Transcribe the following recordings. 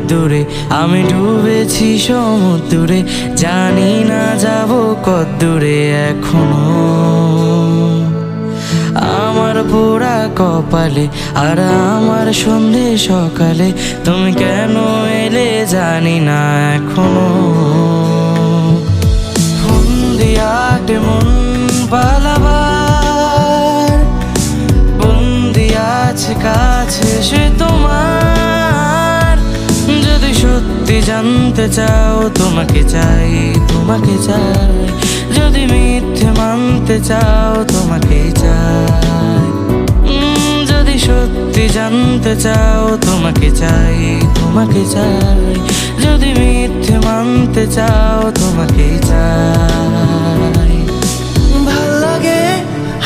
রোদ্দুরে, আমি ডুবেছি সমুদ্রে, জানি না যাব কদ্দূরে এখনো। আমার পোড়া কপালে আর আমার সন্ধে সকালে, তুমি কেন এলে জানি না এখনো। ফোন দিয়াটে মন পালাবার, বন্দি আছে কাছে সে তোমার। যদি সত্যি জানতে চাও তোমাকে চাই, তোমাকে চাই। যদি মিথ্যে মানতে চাও তোমাকে চাই। যদি সত্যি জানতে চাও তোমাকে চাই, তোমাকে চাই। যদি মিথ্যে মানতে চাও তোমাকে চাই। ভাল লাগে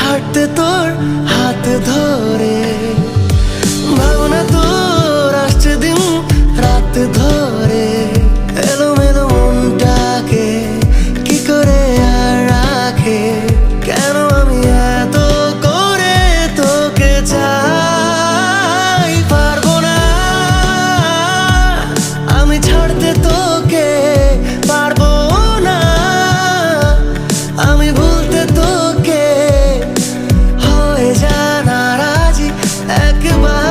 হাঁটতে তোর হাত ধরে, ভাবনা তোর আসছে দিন রাত ধরে। এলোমেলো মনটাকে কি করে আর রাখে, কেন আমি এত করে তোকে চাই। পারবো না আমি ছাড়তে তোকে, পারবো না আমি ভুলতে তোকে। হয়ে যা নারাজি একবার।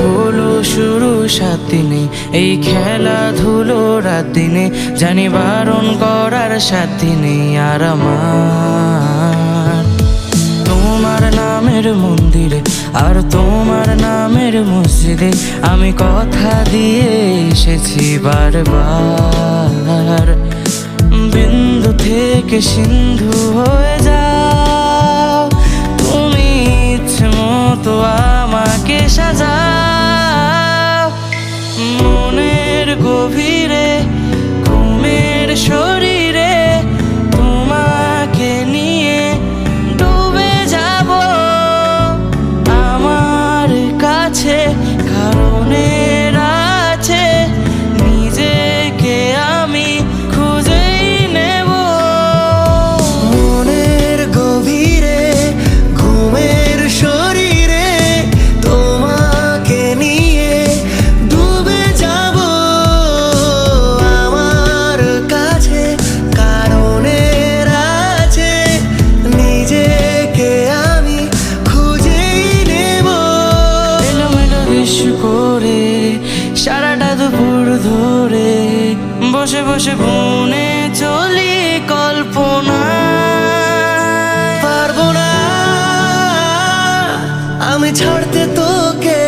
হলো শুরু 7 দিনে এই খেলাধুলো রাত দিনে, জানি বারণ করার 7 দিনে আর আমার। তোমার নামের মন্দিরে আর তোমার নামের মসজিদে, আমি কথা দিয়ে এসেছি বারবার। বিন্দু থেকে সিন্ধু হয়ে যাও তুমি, ইচ্ছে মতো আমাকে সাজাও। মনের গভীরে ঘুমের শরীরে, তোমাকে নিয়ে ডুবে যাব। আমার কাছে কারণের আছে, নিজেকে আমি খুঁজেই নেব। মনের গভীরে ঘুমের শরীরে, তোমাকে নিয়ে ডুবে যাব। আমার কাছে কারণের আছে, নিজেকে আমি খুঁজেই নেব। এলোমেলো বেশ করে সারাটা দুপুর ধরে, বসে বসে বুনে চলি কল্পনা। পারবো না আমি ছাড়তে তোকে,